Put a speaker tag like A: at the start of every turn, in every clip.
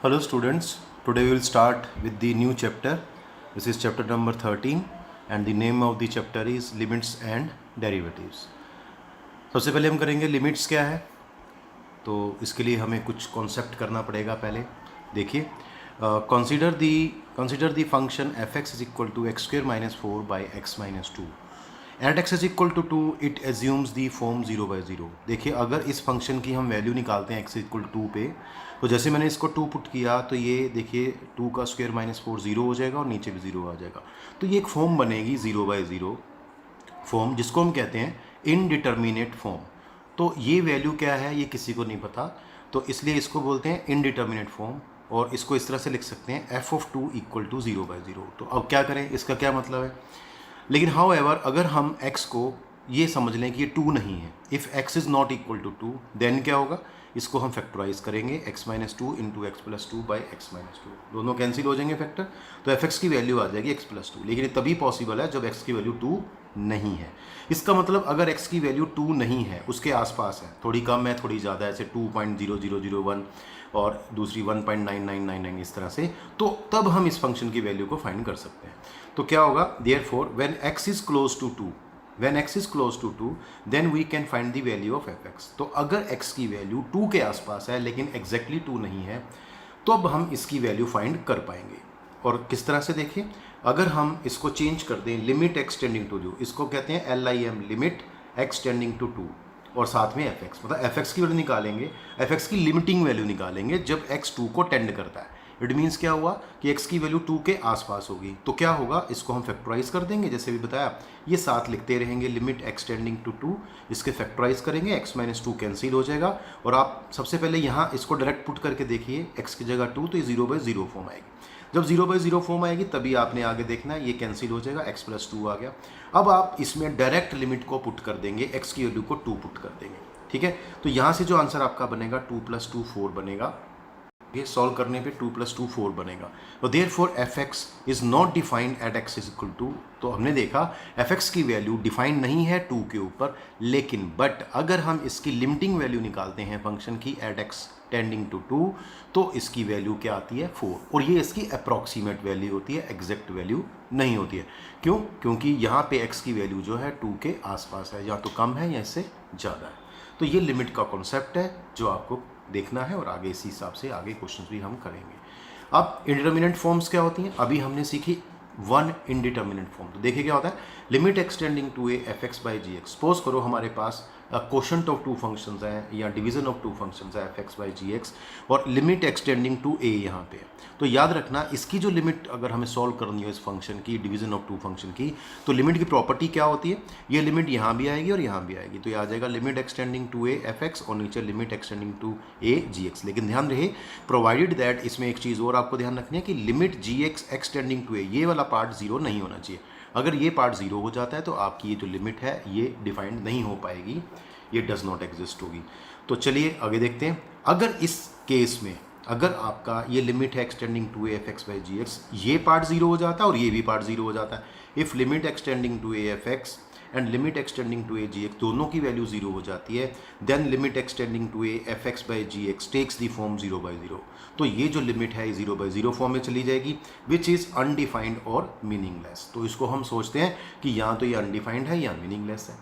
A: Hello students, today we will start with the new chapter. This is chapter number 13 and the name of the chapter is limits and derivatives. सबसे पहले हम करेंगे limits क्या है, तो इसके लिए हमें कुछ कॉन्सेप्ट करना पड़ेगा पहले. देखिए, consider the function f(x) is equal to x square minus 4 by x minus 2. At x is equal to 2 it assumes the form 0 by 0. देखिए, अगर इस फंक्शन की हम वैल्यू निकालते हैं एक्स इक्वल टू 2 पे, तो जैसे मैंने इसको 2 पुट किया तो ये देखिए 2 का स्क्वायर माइनस 4 0 हो जाएगा और नीचे भी 0 आ जाएगा. तो ये एक फॉर्म बनेगी 0 by 0 फॉर्म, जिसको हम कहते हैं इनडिटर्मिनेट फॉर्म. तो ये वैल्यू क्या है ये किसी को नहीं पता, तो इसलिए इसको बोलते हैं इनडिटर्मिनेट फॉर्म. और इसको इस तरह से लिख सकते हैं F of 2 equal to 0 by 0. तो अब क्या करें, इसका क्या मतलब है. लेकिन हाउ एवर अगर हम x को ये समझ लें कि ये 2 नहीं है, if x is not equal to 2 then क्या होगा, इसको हम फैक्टराइज करेंगे x minus 2 into x plus 2 by x minus 2. दोनों कैंसिल हो जाएंगे फैक्टर, तो एफ की वैल्यू आ जाएगी x प्लस 2. लेकिन तभी पॉसिबल है जब x की वैल्यू 2 नहीं है. इसका मतलब अगर x की वैल्यू 2 नहीं है, उसके आसपास है, थोड़ी कम है थोड़ी ज़्यादा है, जैसे 2.0001 और दूसरी 1.9999 इस तरह से, तो तब हम इस फंक्शन की वैल्यू को फाइंड कर सकते हैं. तो क्या होगा, therefore when x is close to 2 then we can find the value of f(x). तो अगर x की वैल्यू 2 के आसपास है लेकिन एग्जैक्टली 2 नहीं है, तो अब हम इसकी वैल्यू फाइंड कर पाएंगे. और किस तरह से, देखिए, अगर हम इसको चेंज कर दें लिमिट x टेंडिंग टू 2, इसको कहते हैं LIM, limit x tending to 2, और साथ में f(x), मतलब f(x) की वैल्यू निकालेंगे, f(x) की लिमिटिंग वैल्यू निकालेंगे जब x 2 को टेंड करता है. इट मीन्स क्या हुआ कि x की वैल्यू 2 के आसपास होगी. तो क्या होगा, इसको हम फैक्टराइज कर देंगे, जैसे भी बताया, ये साथ लिखते रहेंगे लिमिट x टेंडिंग टू 2, इसके फैक्टराइज करेंगे, x माइनस 2 कैंसिल हो जाएगा. और आप सबसे पहले यहाँ इसको डायरेक्ट पुट करके देखिए, x की जगह 2, तो ये 0 by 0 फॉर्म आएगी. जब 0 by 0 फॉर्म आएगी तभी आपने आगे देखना है, ये कैंसिल हो जाएगा, x प्लस 2 आ गया. अब आप इसमें डायरेक्ट लिमिट को पुट कर देंगे, x की वैल्यू को 2 पुट कर देंगे. ठीक है, तो यहाँ से जो आंसर आपका बनेगा 2 + 2 4 बनेगा. ये सॉल्व करने पे 2 + 2 4 बनेगा. तो therefore f(x) is not defined at x is equal to, तो हमने देखा f(x) की वैल्यू डिफाइंड नहीं है 2 के ऊपर, लेकिन बट अगर हम इसकी लिमिटिंग वैल्यू निकालते हैं फंक्शन की एट x टेंडिंग टू 2, तो इसकी वैल्यू क्या आती है 4. और ये इसकी अप्रॉक्सीमेट वैल्यू होती है, एग्जैक्ट वैल्यू नहीं होती है. क्यों, क्योंकि यहाँ पे x की वैल्यू जो है 2 के आसपास है, या तो कम है या इससे ज़्यादा है. तो ये लिमिट का कॉन्सेप्ट है जो आपको देखना है, और आगे इसी हिसाब से आगे क्वेश्चंस भी हम करेंगे. अब इंडिटर्मिनेंट फॉर्म्स क्या होती हैं, अभी हमने सीखी वन इंडिटर्मिनेंट फॉर्म. तो देखिए क्या होता है, limit extending to a f(x) by gx. Suppose करो हमारे पास क्वोशंट ऑफ 2 फंक्शंस हैं या डिवीजन ऑफ 2 फंक्शंस है f(x) by gx, और लिमिट एक्सटेंडिंग टू a यहाँ पे है. तो याद रखना, इसकी जो लिमिट अगर हमें सॉल्व करनी हो इस फंक्शन की, डिवीजन ऑफ 2 फंक्शन की, तो लिमिट की प्रॉपर्टी क्या होती है, ये लिमिट यहाँ भी आएगी और यहाँ भी आएगी. तो ये आ जाएगा limit x tending to a f(x) और नीचे limit extending to a gx. लेकिन ध्यान रहे, प्रोवाइडेड दैट, इसमें एक चीज़ और आपको ध्यान रखनी है कि limit gx x tending to a, ये वाला पार्ट 0 नहीं होना चाहिए. अगर ये पार्ट 0 हो जाता है तो आपकी ये जो लिमिट है ये डिफाइंड नहीं हो पाएगी, ये डज नॉट एग्जिस्ट होगी. तो चलिए आगे देखते हैं. अगर इस केस में अगर आपका ये लिमिट है x tending to a f(x) by gx, ये पार्ट 0 हो जाता है और ये भी पार्ट 0 हो जाता है. If limit extending to a f(x) and limit extending to a gx, दोनों की वैल्यू 0 हो जाती है, then limit extending to a f(x) by gx takes the form 0 by 0. तो ये जो लिमिट है 0 by 0 फॉर्म में चली जाएगी, विच इज़ अनडिफाइंड और मीनिंगलेस. तो इसको हम सोचते हैं कि यहाँ तो ये अनडिफाइंड है या मीनिंगलेस है.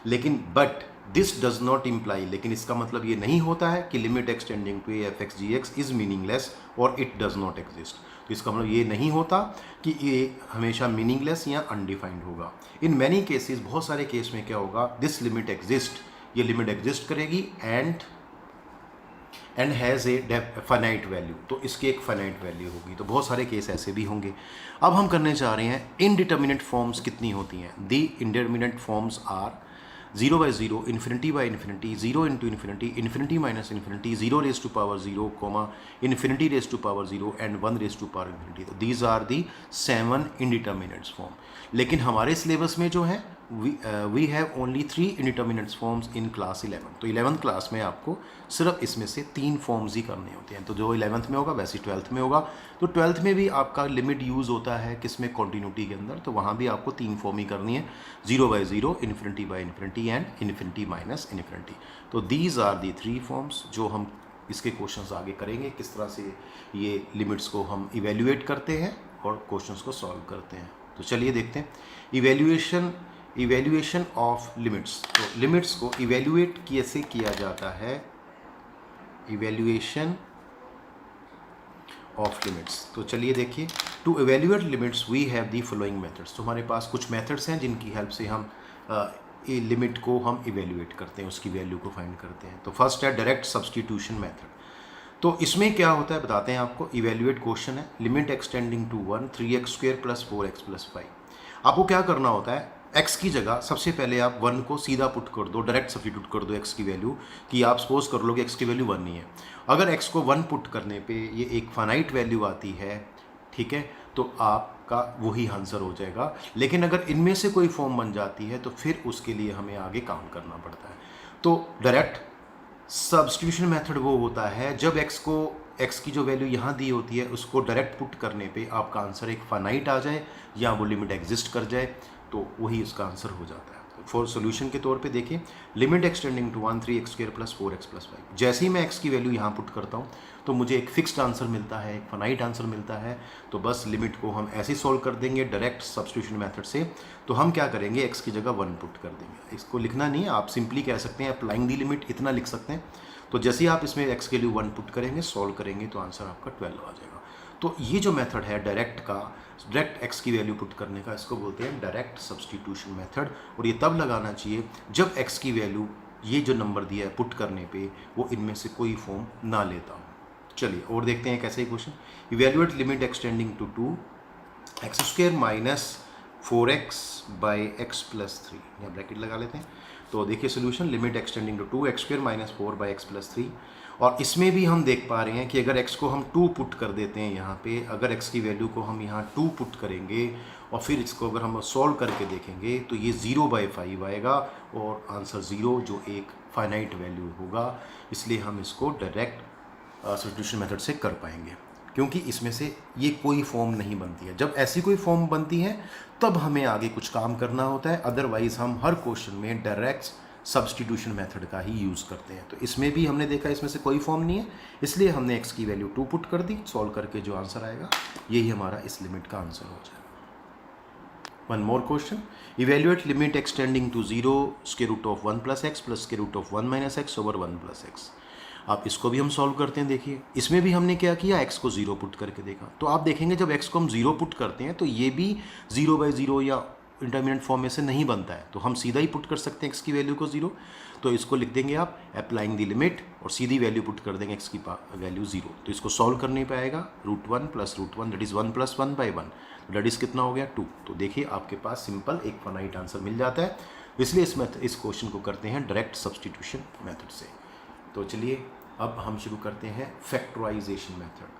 A: लेकिन but this does not imply, लेकिन इसका मतलब ये नहीं होता है कि limit extending to a f(x) gx is meaningless और इट डज नॉट एग्जिस्ट. तो इसका मतलब ये नहीं होता कि ये हमेशा मीनिंगलेस या अनडिफाइंड होगा. इन मैनी केसेस, बहुत सारे केस में क्या होगा, दिस लिमिट एग्जिस्ट, ये लिमिट एग्जिस्ट करेगी and has a finite value, तो इसकी एक फाइनाइट वैल्यू होगी. तो बहुत सारे केस ऐसे भी होंगे. अब हम करने जा रहे हैं इनडिटर्मिनेट फॉर्म्स कितनी होती हैं. दी indeterminate forms are 0 by 0, infinity by infinity, 0 into infinity, infinity minus infinity, 0 raised to power 0, infinity raised to power 0 and 1 raised to power infinity. So these are the 7 indeterminates form. लेकिन हमारे syllabus में जो है we have only 3 indeterminates forms in class 11. तो 11th class में आपको सिर्फ इसमें से 3 फॉर्म्स ही करने होते हैं. तो जो 11th में होगा वैसे 12th में होगा. तो 12th में भी आपका लिमिट यूज़ होता है किसमें, कॉन्टिन्यूटी के अंदर. तो वहाँ भी आपको 3 फॉर्म ही करनी है, 0 by 0, infinity by infinity and infinity minus infinity. तो दीज आर दी 3 फॉर्म्स जो हम इसके क्वेश्चंस आगे करेंगे, किस तरह से ये लिमिट्स को हम इवेल्युएट करते हैं और क्वेश्चंस को सॉल्व करते हैं। तो चलिए देखते हैं इवेल्युएशन ऑफ लिमिट्स। तो लिमिट्स को इवेल्युएट कैसे किया जाता है, इवेल्युएशन ऑफ लिमिट्स। तो चलिए देखिए, to evaluate limits we have the following methods. तो हमारे पास कुछ मेथड्स हैं जिनकी हेल्प से हम लिमिट को हम इवेल्युएट करते हैं, उसकी वैल्यू को फाइंड करते हैं। तो फर्स्ट है डायरेक्ट सब्सटीट्यूशन मेथड। तो इसमें क्या होता है बताते हैं आपको। इवेल्युएट क्वेश्चन है, limit x tending to 1 3x² + 4x + 5। आपको क्या करना होता है, x की जगह सबसे पहले आप 1 को सीधा पुट कर दो, डायरेक्ट सब्सटीट्यूट कर दो x की वैल्यू, कि आप सपोज कर लो कि x की वैल्यू 1 नहीं है। अगर x को 1 पुट करने पे ये एक फाइनाइट वैल्यू आती है, ठीक है, तो आपका वही आंसर हो जाएगा। लेकिन अगर इनमें से कोई फॉर्म बन जाती है तो फिर उसके लिए हमें आगे काम करना पड़ता है। तो डायरेक्ट सब्स्टिट्यूशन मेथड वो होता है जब x की जो वैल्यू यहाँ दी होती है उसको डायरेक्ट पुट करने पे आपका आंसर एक फाइनाइट आ जाए या वो लिमिट एग्जिस्ट कर जाए, तो वही उसका आंसर हो जाता है। फॉर सोल्यूशन के तौर पे देखिए, limit x tending to 1 3x² + 4x + 5। जैसे ही मैं x की वैल्यू यहाँ पुट करता हूँ तो मुझे एक फिक्स्ड आंसर मिलता है, एक फाइनाइट आंसर मिलता है। तो बस लिमिट को हम ऐसे सॉल्व कर देंगे डायरेक्ट सब्स्टिट्यूशन मेथड से। तो हम क्या करेंगे, x की जगह 1 पुट कर देंगे। इसको लिखना नहीं है, आप सिंपली कह सकते हैं अप्लाइंग दी लिमिट, इतना लिख सकते हैं। तो जैसे ही आप इसमें x के लिए 1 पुट करेंगे, सॉल्व करेंगे, तो आंसर आपका 12 आ जाएगा। तो ये जो मेथड है डायरेक्ट x की वैल्यू पुट करने का, इसको बोलते हैं डायरेक्ट सब्स्टिट्यूशन मेथड। और ये तब लगाना चाहिए जब x की वैल्यू ये जो नंबर दिया है पुट करने पे वो इनमें से कोई फॉर्म ना लेता हो। चलिए और देखते हैं कैसे ही question. Evaluate limit extending to 2x² - 4x / x + 3, यहाँ ब्रैकेट लगा लेते हैं। तो देखिए solution, limit extending to 2x² - 4 / x + 3। और इसमें भी हम देख पा रहे हैं कि अगर x को हम 2 पुट कर देते हैं यहाँ पे, अगर x की वैल्यू को हम यहाँ 2 पुट करेंगे और फिर इसको अगर हम सॉल्व करके देखेंगे तो ये 0/5 आएगा और आंसर 0 जो एक फाइनाइट वैल्यू होगा। इसलिए हम इसको डायरेक्ट सब्स्टिट्यूशन मेथड से कर पाएंगे, क्योंकि इसमें से ये कोई फॉर्म नहीं बनती है। जब ऐसी कोई फॉर्म बनती है तब हमें आगे कुछ काम करना होता है, अदरवाइज हम हर क्वेश्चन में डायरेक्ट सब्स्टिट्यूशन मेथड का ही यूज़ करते हैं। तो इसमें भी हमने देखा इसमें से कोई फॉर्म नहीं है, इसलिए हमने x की वैल्यू 2 पुट कर दी, सॉल्व करके जो आंसर आएगा यही हमारा इस लिमिट का आंसर हो जाएगा। One more question, evaluate limit extending to 0 √1 + x + √1 - x / 1 + x। आप इसको भी हम सॉल्व करते हैं। देखिए इसमें भी हमने क्या किया, x को 0 पुट करके देखा। तो आप देखेंगे जब x को हम 0 पुट करते हैं तो ये भी 0/0 या इंटरमीडिएट फॉर्म में से नहीं बनता है, तो हम सीधा ही पुट कर सकते हैं x की वैल्यू को 0। तो इसको लिख देंगे आप अप्लाइंग द लिमिट और सीधी वैल्यू पुट कर देंगे x की वैल्यू 0। तो इसको सॉल्व करने पे आएगा √1 + √1 दैट इज़ 1 + 1/1, दैट इज़ कितना हो गया 2। तो देखिए आपके पास सिंपल एक फाइनाइट आंसर मिल जाता है। इसलिए इस क्वेश्चन को करते हैं डायरेक्ट सब्स्टिट्यूशन मेथड से। तो चलिए अब हम शुरू करते हैं फैक्टराइजेशन मेथड।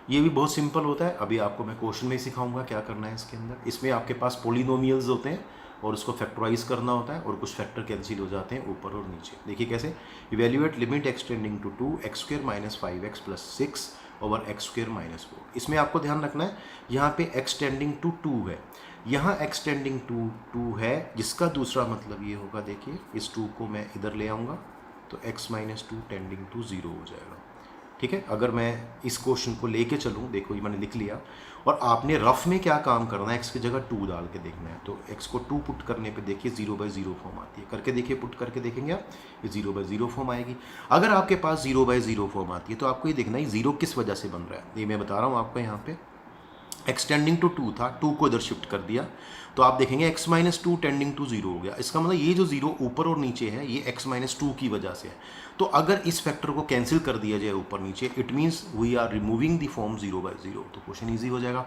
A: ये भी बहुत सिंपल होता है, अभी आपको मैं क्वेश्चन में सिखाऊंगा क्या करना है इसके अंदर। इसमें आपके पास पोलिनोमियल्स होते हैं और उसको फैक्टराइज करना होता है और कुछ फैक्टर कैंसिल हो जाते हैं ऊपर और नीचे। देखिए कैसे, evaluate limit extending to 2x² - 5x + 6 / x² - 4। इसमें आपको ध्यान रखना है यहाँ पे एक्सटेंडिंग टू 2 है, यहाँ एक्सटेंडिंग टू 2 है, जिसका दूसरा मतलब ये होगा, देखिए इस 2 को मैं इधर ले आऊँगा तो x - 2 टेंडिंग टू 0 हो जाएगा। ठीक है, अगर मैं इस क्वेश्चन को लेके चलूँ, देखो ये मैंने लिख लिया और आपने रफ में क्या काम करना है, x की जगह 2 डाल के देखना है। तो x को 2 पुट करने पे देखिए 0/0 फॉर्म आती है, करके देखिए, पुट करके देखेंगे आप, ये 0/0 फॉर्म आएगी। अगर आपके पास 0/0 फॉर्म आती है तो आपको ये देखना है 0 किस वजह से बन रहा है। ये मैं बता रहा हूँ आपको, यहाँ पे एक्सटेंडिंग टू 2 था, 2 को इधर शिफ्ट कर दिया तो आप देखेंगे x - 2 टेंडिंग टू 0 हो गया। इसका मतलब ये जो 0 ऊपर और नीचे है ये x - 2 की वजह से है। तो अगर इस फैक्टर को कैंसिल कर दिया जाए ऊपर नीचे, it means we are removing the form 0/0। तो क्वेश्चन ईजी हो जाएगा।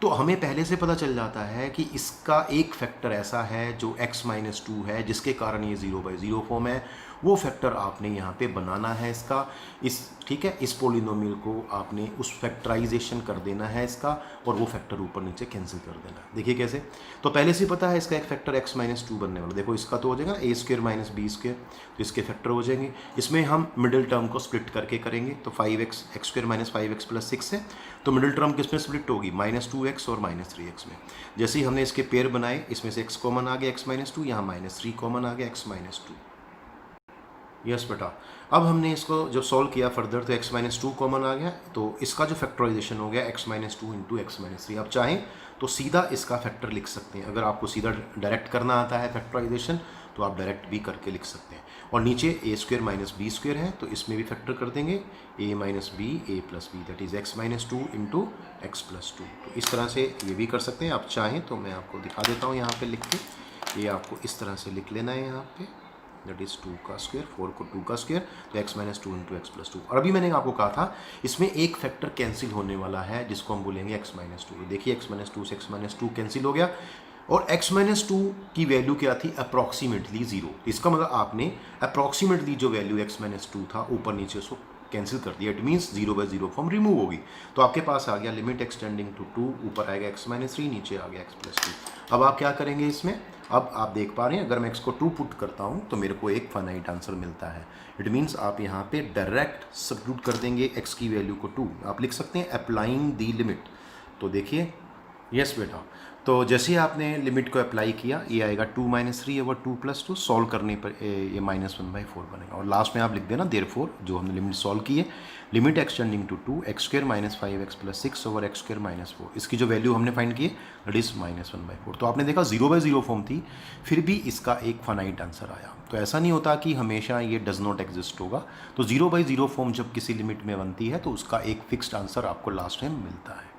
A: तो हमें पहले से पता चल जाता है कि इसका एक फैक्टर ऐसा है जो x - 2 है जिसके कारण ये 0/0 फॉर्म है। वो फैक्टर आपने यहाँ पे बनाना है इसका, इस ठीक है, इस पोलिनोमियल को आपने उस फैक्टराइजेशन कर देना है इसका, और वो फैक्टर ऊपर नीचे कैंसिल कर देना है। देखिए कैसे, तो पहले से पता है इसका एक फैक्टर x - 2 बनने वाला। देखो इसका तो हो जाएगा a² - b², तो इसके फैक्टर हो जाएंगे। इसमें हम मिडिल टर्म को स्प्लिट करके करेंगे, तो 5x x² - 5x + 6 है, तो मिडिल टर्म किस में स्प्लिट होगी, -2x और -3x में। जैसे ही हमने इसके पेयर बनाए, इसमें से x कॉमन आ गया x - 2, यहाँ -3 कॉमन आ गया x - 2। यस बेटा, अब हमने इसको जब सॉल्व किया फर्दर तो x माइनस टू कॉमन आ गया, तो इसका जो फैक्टराइजेशन हो गया x minus two into x minus three. आप चाहें तो सीधा इसका फैक्टर लिख सकते हैं, अगर आपको सीधा डायरेक्ट करना आता है फैक्टराइजेशन तो आप डायरेक्ट भी करके लिख सकते हैं। और नीचे A square minus B square है तो इसमें भी फैक्टर कर देंगे A minus B A plus B, that is x minus two into x plus two. तो इस तरह से ये भी कर सकते हैं। आप चाहें तो मैं आपको दिखा देता हूँ यहाँ पे लिख के, ये आपको इस तरह से लिख लेना है यहाँ पे, दैट इज़ 2 का स्क्वायर, 4 को 2 का स्क्वायर, तो x minus two into x plus to. और अभी मैंने आपको कहा था इसमें एक फैक्टर कैंसिल होने वाला है जिसको हम बोलेंगे x माइनस टू। देखिए x माइनस टू से x माइनस टू कैंसिल हो गया और x माइनस टू की वैल्यू क्या थी, अप्रॉक्सीमेटली ज़ीरो। इसका मतलब आपने अप्रॉक्सीमेटली जो वैल्यू x माइनस टू था ऊपर नीचे उसको कैंसिल कर दिया, it means zero by zero form remove होगी। तो आपके पास आ गया लिमिट एक्सटेंडिंग टू टू, ऊपर आएगा x माइनस थ्री, नीचे आ गया x प्लस टू। अब आप क्या करेंगे इसमें, अब आप देख पा रहे हैं अगर मैं x को 2 पुट करता हूं तो मेरे को एक फाइनाइट आंसर मिलता है। इट मीन्स आप यहाँ पे डायरेक्ट सब्स्टिट्यूट कर देंगे x की वैल्यू को 2, आप लिख सकते हैं अप्लाइंग दी लिमिट। तो देखिए यस बेटा, तो जैसे ही आपने लिमिट को अप्लाई किया ये आएगा 2 minus three over 2 plus two, solve करने पर ये माइनस वन बाई फोर बनेगा। और लास्ट में आप लिख देना देयरफॉर, जो हमने लिमिट सॉल्व की है, limit extending to 2 x square minus 5x plus 6 over x square minus 4, इसकी जो वैल्यू हमने फाइंड की है that is minus one by four. तो आपने देखा जीरो बाई जीरो फॉर्म थी, फिर भी इसका एक फाइनाइट आंसर आया। तो ऐसा नहीं होता कि हमेशा ये डज नॉट एग्जिस्ट होगा। तो जीरो बाई जीरो फॉर्म जब किसी लिमिट में बनती है तो उसका एक फिक्स्ड आंसर आपको लास्ट टाइम मिलता है।